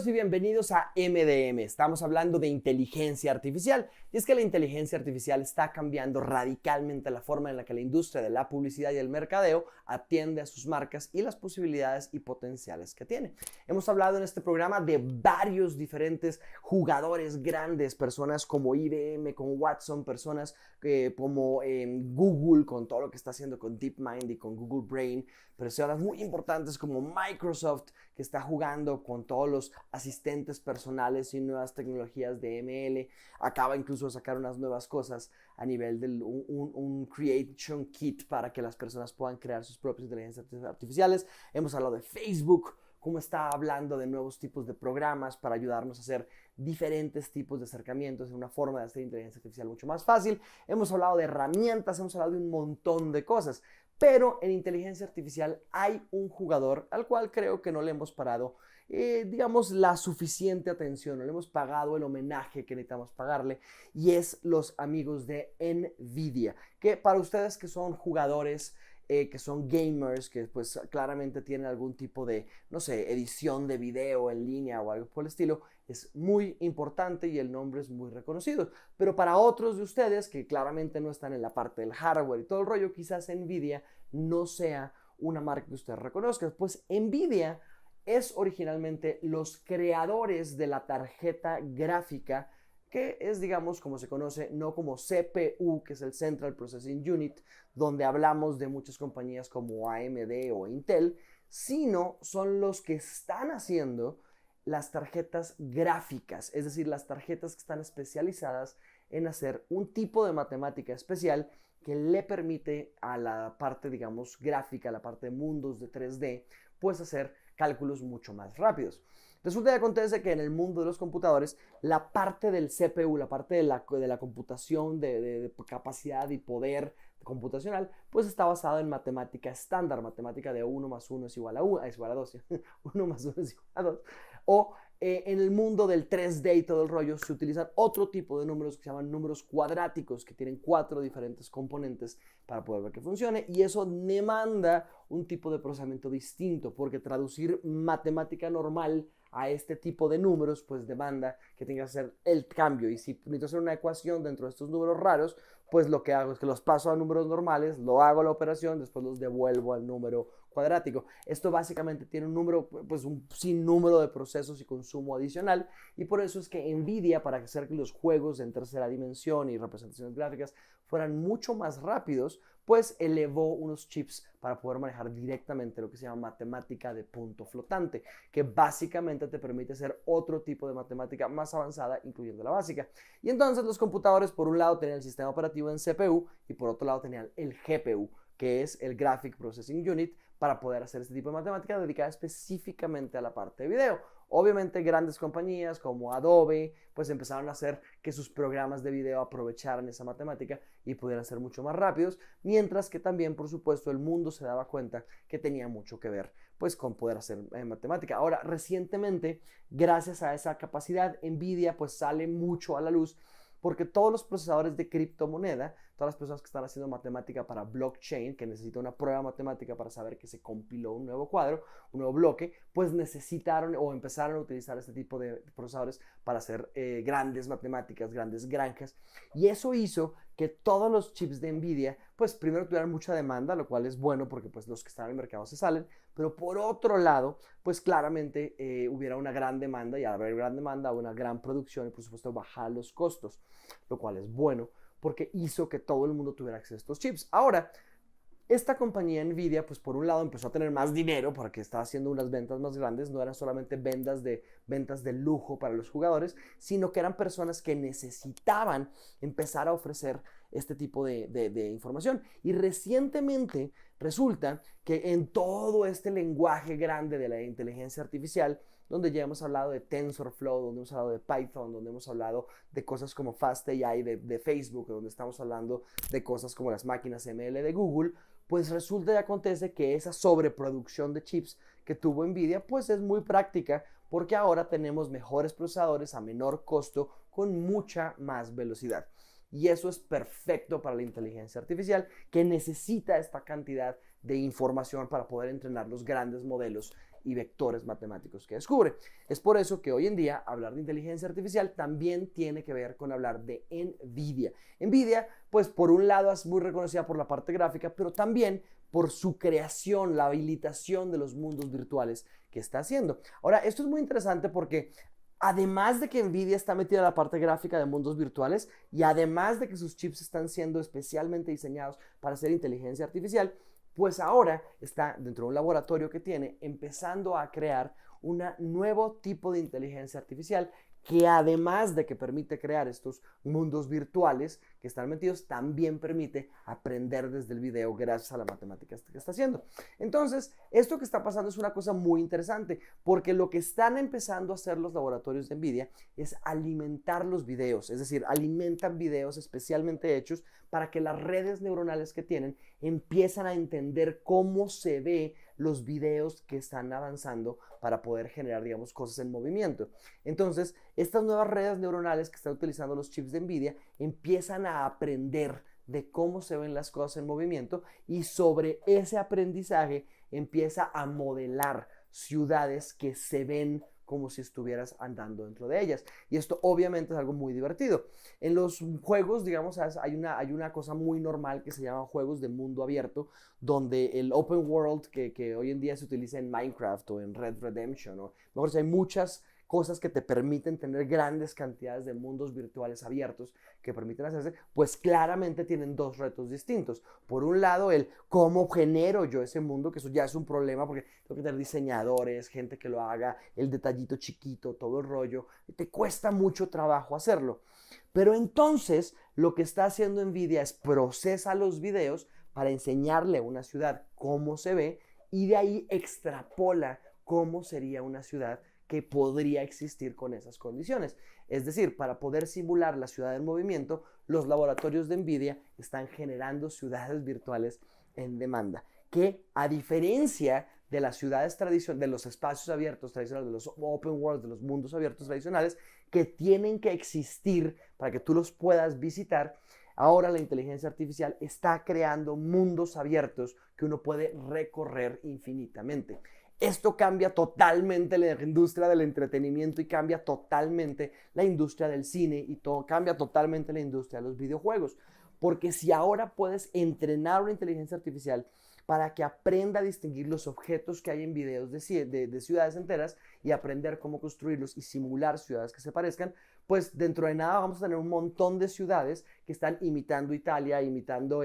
todos y bienvenidos a MDM. Estamos hablando de inteligencia artificial y es que la inteligencia artificial está cambiando radicalmente la forma en la que la industria de la publicidad y el mercadeo atiende a sus marcas y las posibilidades y potenciales que tiene. Hemos hablado en este programa de varios diferentes jugadores grandes, personas como IBM, con Watson, personas como Google, con todo lo que está haciendo con DeepMind y con Google Brain, personas muy importantes como Microsoft, que está jugando con todos los asistentes personales y nuevas tecnologías de ML. Acaba incluso de sacar unas nuevas cosas a nivel de un Creation Kit para que las personas puedan crear sus propias inteligencias artificiales. Hemos hablado de Facebook, cómo está hablando de nuevos tipos de programas para ayudarnos a hacer diferentes tipos de acercamientos en una forma de hacer inteligencia artificial mucho más fácil. Hemos hablado de herramientas, hemos hablado de un montón de cosas. Pero en inteligencia artificial hay un jugador al cual creo que no le hemos parado, digamos, la suficiente atención, no le hemos pagado el homenaje que necesitamos pagarle, y es los amigos de NVIDIA, que para ustedes que son jugadores, que son gamers, que pues claramente tienen algún tipo de, no sé, edición de video en línea o algo por el estilo, es muy importante y el nombre es muy reconocido. Pero para otros de ustedes que claramente no están en la parte del hardware y todo el rollo, quizás NVIDIA no sea una marca que ustedes reconozcan. Pues NVIDIA es originalmente los creadores de la tarjeta gráfica, que es, digamos, como se conoce, no como CPU, que es el Central Processing Unit, donde hablamos de muchas compañías como AMD o Intel, sino son los que están haciendo las tarjetas gráficas, es decir, las tarjetas que están especializadas en hacer un tipo de matemática especial que le permite a la parte, digamos, gráfica, a la parte de mundos de 3D, pues hacer cálculos mucho más rápidos. Resulta que acontece que en el mundo de los computadores, la parte del CPU, la parte de la computación, de capacidad y poder computacional, pues está basada en matemática estándar, matemática de 1 más 1 es igual a 1, es igual a 2, 1 más 1 es igual a 2, o en el mundo del 3D y todo el rollo se utilizan otro tipo de números que se llaman números cuadráticos, que tienen 4 diferentes componentes para poder ver que funcione, y eso demanda un tipo de procesamiento distinto, porque traducir matemática normal a este tipo de números, pues demanda que tenga que hacer el cambio, y si necesito hacer una ecuación dentro de estos números raros, pues lo que hago es que los paso a números normales, lo hago la operación, después los devuelvo al número cuadrático. Esto básicamente tiene un número, pues un sinnúmero de procesos y consumo adicional, y por eso es que NVIDIA, para hacer que los juegos en tercera dimensión y representaciones gráficas fueran mucho más rápidos, pues elevó unos chips para poder manejar directamente lo que se llama matemática de punto flotante, que básicamente te permite hacer otro tipo de matemática más avanzada, incluyendo la básica. Y entonces los computadores, por un lado, tenían el sistema operativo en CPU y por otro lado tenían el GPU, que es el Graphic Processing Unit, para poder hacer este tipo de matemática dedicada específicamente a la parte de video. Obviamente grandes compañías como Adobe pues empezaron a hacer que sus programas de video aprovecharan esa matemática y pudieran ser mucho más rápidos, mientras que también, por supuesto, el mundo se daba cuenta que tenía mucho que ver pues con poder hacer matemática. Ahora, recientemente, gracias a esa capacidad, NVIDIA pues sale mucho a la luz, porque todos los procesadores de criptomoneda, todas las personas que están haciendo matemática para blockchain, que necesita una prueba matemática para saber que se compiló un nuevo cuadro, un nuevo bloque, pues necesitaron o empezaron a utilizar este tipo de procesadores para hacer grandes matemáticas, grandes granjas, y eso hizo que todos los chips de NVIDIA, pues primero tuvieran mucha demanda, lo cual es bueno porque pues los que están en el mercado se salen, pero por otro lado, pues claramente hubiera una gran demanda, y al haber gran demanda, una gran producción y por supuesto bajar los costos, lo cual es bueno porque hizo que todo el mundo tuviera acceso a estos chips. Ahora, esta compañía NVIDIA, pues por un lado empezó a tener más dinero porque estaba haciendo unas ventas más grandes, no eran solamente ventas de lujo para los jugadores, sino que eran personas que necesitaban empezar a ofrecer este tipo de información. Y recientemente resulta que en todo este lenguaje grande de la inteligencia artificial, donde ya hemos hablado de TensorFlow, donde hemos hablado de Python, donde hemos hablado de cosas como FastAI de Facebook, donde estamos hablando de cosas como las máquinas ML de Google, pues resulta y acontece que esa sobreproducción de chips que tuvo NVIDIA, pues es muy práctica, porque ahora tenemos mejores procesadores a menor costo con mucha más velocidad. Y eso es perfecto para la inteligencia artificial, que necesita esta cantidad de información para poder entrenar los grandes modelos y vectores matemáticos que descubre. Es por eso que hoy en día hablar de inteligencia artificial también tiene que ver con hablar de NVIDIA. NVIDIA, pues por un lado es muy reconocida por la parte gráfica, pero también por su creación, la habilitación de los mundos virtuales que está haciendo. Ahora, esto es muy interesante porque además de que NVIDIA está metida en la parte gráfica de mundos virtuales y además de que sus chips están siendo especialmente diseñados para hacer inteligencia artificial, pues ahora está dentro de un laboratorio que tiene empezando a crear un nuevo tipo de inteligencia artificial que además de que permite crear estos mundos virtuales que están metidos, también permite aprender desde el video gracias a la matemática que está haciendo. Entonces, esto que está pasando es una cosa muy interesante, porque lo que están empezando a hacer los laboratorios de NVIDIA es alimentar los videos, es decir, alimentan videos especialmente hechos para que las redes neuronales que tienen empiezan a entender cómo se ve los videos que están avanzando para poder generar, digamos, cosas en movimiento. Entonces, estas nuevas redes neuronales que están utilizando los chips de NVIDIA empiezan a aprender de cómo se ven las cosas en movimiento y sobre ese aprendizaje empieza a modelar ciudades que se ven como si estuvieras andando dentro de ellas. Y esto obviamente es algo muy divertido. En los juegos, digamos, hay una cosa muy normal que se llama juegos de mundo abierto, donde el open world que hoy en día se utiliza en Minecraft o en Red Redemption, ¿no? Mejor, hay muchas cosas que te permiten tener grandes cantidades de mundos virtuales abiertos que permiten hacerse, pues claramente tienen dos retos distintos. Por un lado, el cómo genero yo ese mundo, que eso ya es un problema porque tengo que tener diseñadores, gente que lo haga, el detallito chiquito, todo el rollo, y te cuesta mucho trabajo hacerlo. Pero entonces, lo que está haciendo NVIDIA es procesa los videos para enseñarle a una ciudad cómo se ve y de ahí extrapola cómo sería una ciudad que podría existir con esas condiciones. Es decir, para poder simular la ciudad en movimiento, los laboratorios de NVIDIA están generando ciudades virtuales en demanda, que a diferencia de las ciudades tradicionales, de los espacios abiertos tradicionales, de los open world, de los mundos abiertos tradicionales, que tienen que existir para que tú los puedas visitar, ahora la inteligencia artificial está creando mundos abiertos que uno puede recorrer infinitamente. Esto cambia totalmente la industria del entretenimiento y cambia totalmente la industria del cine y cambia totalmente la industria de los videojuegos. Porque si ahora puedes entrenar una inteligencia artificial para que aprenda a distinguir los objetos que hay en videos de ciudades enteras y aprender cómo construirlos y simular ciudades que se parezcan, pues dentro de nada vamos a tener un montón de ciudades que están imitando Italia, no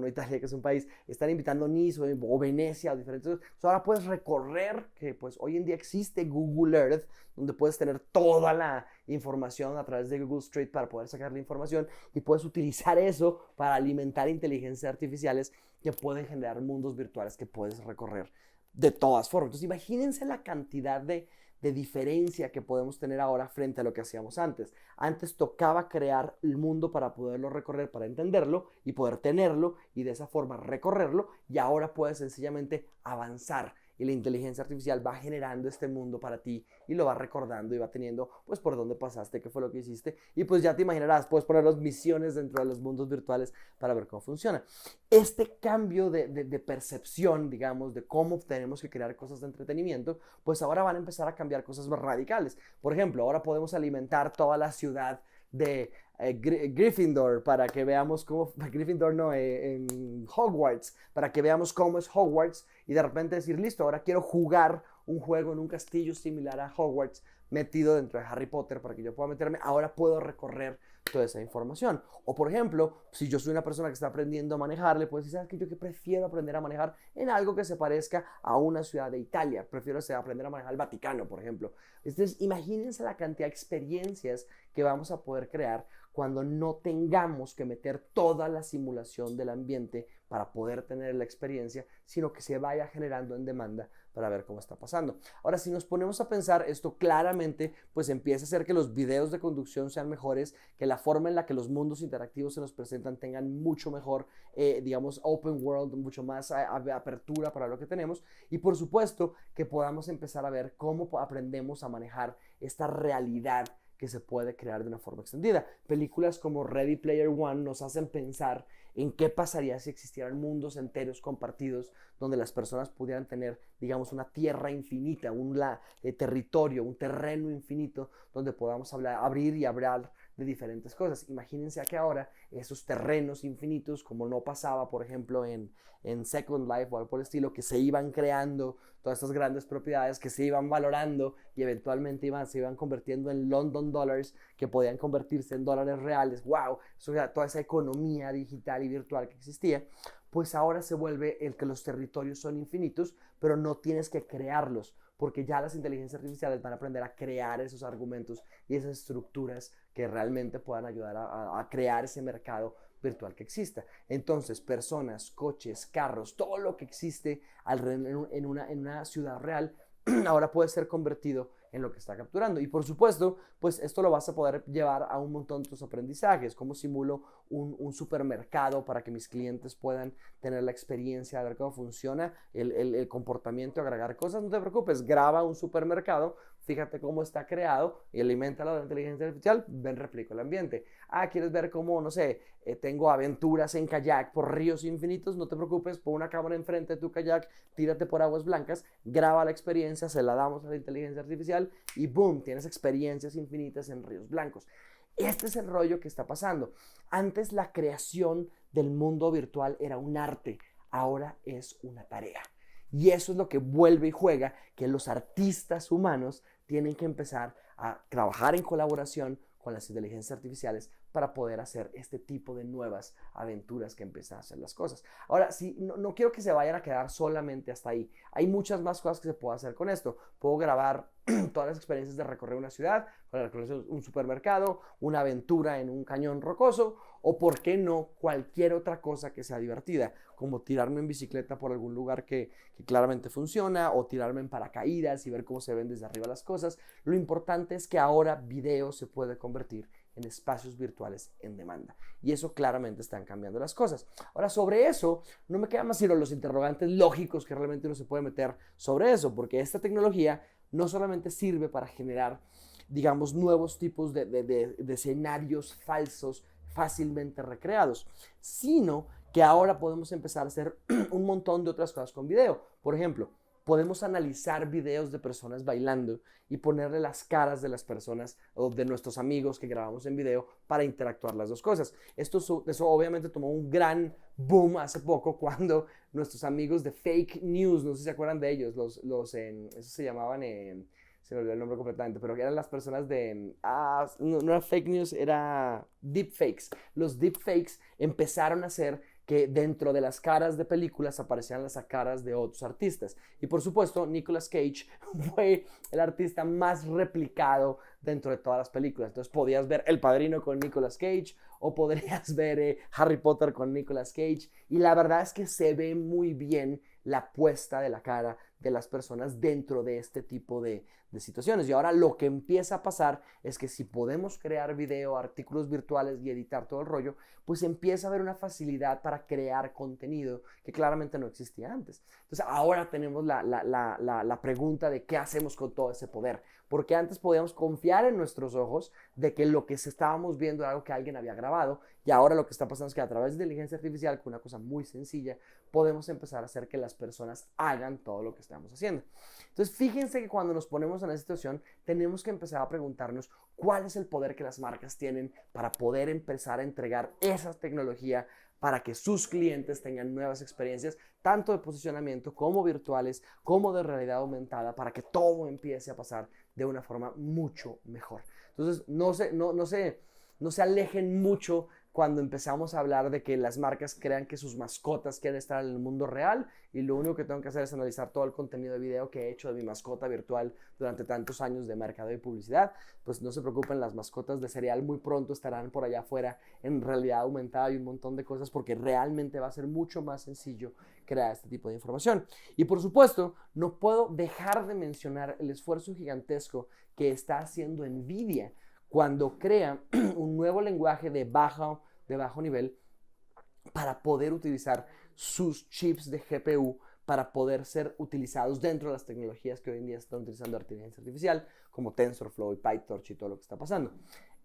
Italia que es un país, están imitando Nice o Venecia o diferentes. Entonces ahora puedes recorrer, que pues hoy en día existe Google Earth, donde puedes tener toda la información a través de Google Street para poder sacar la información y puedes utilizar eso para alimentar inteligencias artificiales que pueden generar mundos virtuales que puedes recorrer de todas formas. Entonces imagínense la cantidad de diferencia que podemos tener ahora frente a lo que hacíamos antes. Antes tocaba crear el mundo para poderlo recorrer, para entenderlo y poder tenerlo y de esa forma recorrerlo, y ahora puedes sencillamente avanzar y la inteligencia artificial va generando este mundo para ti y lo va recordando y va teniendo pues por dónde pasaste, qué fue lo que hiciste y pues ya te imaginarás, puedes poner las misiones dentro de los mundos virtuales para ver cómo funciona. Este cambio de percepción, digamos, de cómo tenemos que crear cosas de entretenimiento, pues ahora van a empezar a cambiar cosas más radicales. Por ejemplo, ahora podemos alimentar toda la ciudad de Gryffindor para que veamos cómo, Gryffindor no, en Hogwarts, para que veamos cómo es Hogwarts y de repente decir, listo, ahora quiero jugar un juego en un castillo similar a Hogwarts metido dentro de Harry Potter para que yo pueda meterme, ahora puedo recorrer toda esa información. O por ejemplo, si yo soy una persona que está aprendiendo a manejar, le puedo decir, ¿sabes qué? Yo que prefiero aprender a manejar en algo que se parezca a una ciudad de Italia, prefiero aprender a manejar el Vaticano, por ejemplo. Entonces, imagínense la cantidad de experiencias que vamos a poder crear cuando no tengamos que meter toda la simulación del ambiente para poder tener la experiencia, sino que se vaya generando en demanda para ver cómo está pasando. Ahora, si nos ponemos a pensar, esto claramente pues empieza a hacer que los videos de conducción sean mejores, que la forma en la que los mundos interactivos se nos presentan tengan mucho mejor, digamos, open world, mucho más apertura para lo que tenemos, y por supuesto que podamos empezar a ver cómo aprendemos a manejar esta realidad que se puede crear de una forma extendida. Películas como Ready Player One nos hacen pensar en qué pasaría si existieran mundos enteros compartidos donde las personas pudieran tener, digamos, una tierra infinita, un territorio, un terreno infinito donde podamos abrir y hablar de diferentes cosas. Imagínense que ahora esos terrenos infinitos, como no pasaba, por ejemplo, en Second Life o algo por el estilo, que se iban creando todas estas grandes propiedades que se iban valorando y eventualmente se iban convirtiendo en London Dollars, que podían convertirse en dólares reales. ¡Wow! Eso era toda esa economía digital y virtual que existía. Pues ahora se vuelve el que los territorios son infinitos, pero no tienes que crearlos, porque ya las inteligencias artificiales van a aprender a crear esos argumentos y esas estructuras que realmente puedan ayudar a crear ese mercado virtual que exista. Entonces, personas, coches, carros, todo lo que existe en una ciudad real, ahora puede ser convertido en lo que está capturando. Y por supuesto, pues esto lo vas a poder llevar a un montón de tus aprendizajes. Como simulo un supermercado para que mis clientes puedan tener la experiencia de ver cómo funciona el comportamiento, agregar cosas. No te preocupes, graba un supermercado, fíjate ccómo está creado y aliméntalo de inteligencia artificial, ven, replico el ambiente. ¿Quieres ver cómo, no sé, tengo aventuras en kayak por ríos infinitos? No te preocupes, pon una cámara enfrente de tu kayak, tírate por aguas blancas, graba la experiencia, se la damos a la inteligencia artificial y boom, tienes experiencias infinitas en ríos blancos. Este es el rollo que está pasando. Antes la creación del mundo virtual era un arte, ahora es una tarea. Y eso es lo que vuelve y juega, que los artistas humanos tienen que empezar a trabajar en colaboración con las inteligencias artificiales para poder hacer este tipo de nuevas aventuras que empiezan a hacer las cosas. Ahora, sí, no quiero que se vayan a quedar solamente hasta ahí. Hay muchas más cosas que se puede hacer con esto. Puedo grabar todas las experiencias de recorrer una ciudad, recorrer un supermercado, una aventura en un cañón rocoso, o por qué no, cualquier otra cosa que sea divertida, como tirarme en bicicleta por algún lugar que claramente funciona, o tirarme en paracaídas y ver cómo se ven desde arriba las cosas. Lo importante es que ahora video se puede convertir en espacios virtuales en demanda. Y eso claramente están cambiando las cosas. Ahora, sobre eso, no me quedan más sino los interrogantes lógicos que realmente uno se puede meter sobre eso, porque esta tecnología no solamente sirve para generar, digamos, nuevos tipos de escenarios falsos fácilmente recreados, sino que ahora podemos empezar a hacer un montón de otras cosas con video. Por ejemplo, podemos analizar videos de personas bailando y ponerle las caras de las personas o de nuestros amigos que grabamos en video para interactuar las dos cosas. Eso obviamente tomó un gran boom hace poco cuando nuestros amigos de Fake News, no sé si se acuerdan de ellos, eso se llamaban, se me olvidó el nombre completamente, pero eran las personas no era Fake News, era Deepfakes. Los Deepfakes empezaron a hacer que dentro de las caras de películas aparecían las caras de otros artistas. Y por supuesto, Nicolas Cage fue el artista más replicado dentro de todas las películas. Entonces podías ver El Padrino con Nicolas Cage o podrías ver Harry Potter con Nicolas Cage. Y la verdad es que se ve muy bien la puesta de la cara de las personas dentro de este tipo de situaciones. Y ahora lo que empieza a pasar es que si podemos crear video, artículos virtuales y editar todo el rollo, pues empieza a haber una facilidad para crear contenido que claramente no existía antes. Entonces ahora tenemos la pregunta de qué hacemos con todo ese poder. Porque antes podíamos confiar en nuestros ojos de que lo que estábamos viendo era algo que alguien había grabado, y ahora lo que está pasando es que a través de inteligencia artificial, con una cosa muy sencilla, podemos empezar a hacer que las personas hagan todo lo que estamos haciendo. Entonces fíjense que cuando nos ponemos en esa situación tenemos que empezar a preguntarnos cuál es el poder que las marcas tienen para poder empezar a entregar esa tecnología para que sus clientes tengan nuevas experiencias, tanto de posicionamiento como virtuales, como de realidad aumentada, para que todo empiece a pasar de una forma mucho mejor. Entonces, no se alejen mucho cuando empezamos a hablar de que las marcas crean que sus mascotas quieren estar en el mundo real y lo único que tengo que hacer es analizar todo el contenido de video que he hecho de mi mascota virtual durante tantos años de mercadeo y publicidad. Pues no se preocupen, las mascotas de cereal muy pronto estarán por allá afuera en realidad aumentada y un montón de cosas, porque realmente va a ser mucho más sencillo crear este tipo de información. Y por supuesto, no puedo dejar de mencionar el esfuerzo gigantesco que está haciendo Nvidia cuando crea un nuevo lenguaje de bajo nivel para poder utilizar sus chips de GPU para poder ser utilizados dentro de las tecnologías que hoy en día están utilizando inteligencia artificial, como TensorFlow y PyTorch y todo lo que está pasando.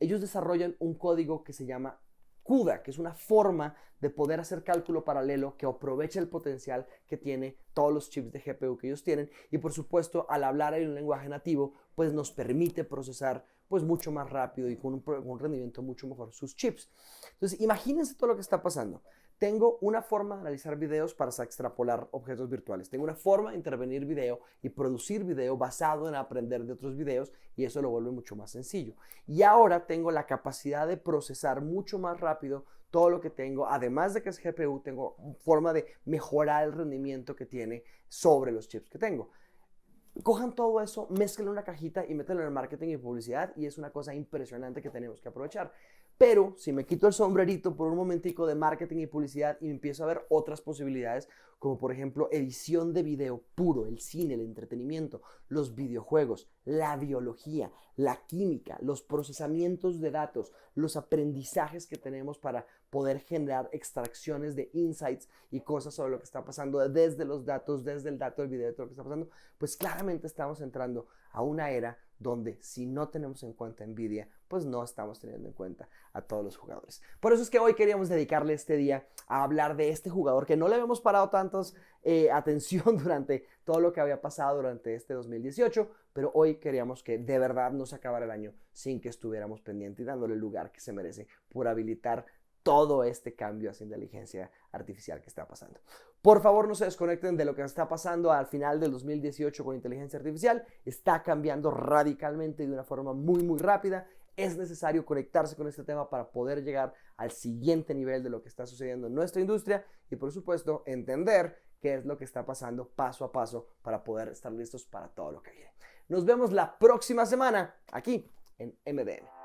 Ellos desarrollan un código que se llama CUDA, que es una forma de poder hacer cálculo paralelo que aprovecha el potencial que tiene todos los chips de GPU que ellos tienen, y por supuesto al hablar en un lenguaje nativo pues nos permite procesar pues mucho más rápido y con un rendimiento mucho mejor sus chips. Entonces imagínense todo lo que está pasando. Tengo una forma de analizar videos para extrapolar objetos virtuales. Tengo una forma de intervenir video y producir video basado en aprender de otros videos, y eso lo vuelve mucho más sencillo. Y ahora tengo la capacidad de procesar mucho más rápido todo lo que tengo. Además de que es GPU, tengo forma de mejorar el rendimiento que tiene sobre los chips que tengo. Cojan todo eso, mezclen en una cajita y métanlo en el marketing y publicidad, y es una cosa impresionante que tenemos que aprovechar. Pero si me quito el sombrerito por un momentico de marketing y publicidad y empiezo a ver otras posibilidades, como por ejemplo edición de video puro, el cine, el entretenimiento, los videojuegos, la biología, la química, los procesamientos de datos, los aprendizajes que tenemos para poder generar extracciones de insights y cosas sobre lo que está pasando desde los datos, desde el dato del video, de todo lo que está pasando, pues claramente estamos entrando a una era donde si no tenemos en cuenta Nvidia, pues no estamos teniendo en cuenta a todos los jugadores. Por eso es que hoy queríamos dedicarle este día a hablar de este jugador que no le habíamos parado tantos atención durante todo lo que había pasado durante este 2018, pero hoy queríamos que de verdad no se acabara el año sin que estuviéramos pendientes y dándole el lugar que se merece por habilitar todo este cambio hacia inteligencia artificial que está pasando. Por favor, no se desconecten de lo que está pasando al final del 2018 con inteligencia artificial. Está cambiando radicalmente de una forma muy rápida. Es necesario conectarse con este tema para poder llegar al siguiente nivel de lo que está sucediendo en nuestra industria y, por supuesto, entender qué es lo que está pasando paso a paso para poder estar listos para todo lo que viene. Nos vemos la próxima semana aquí en MDM.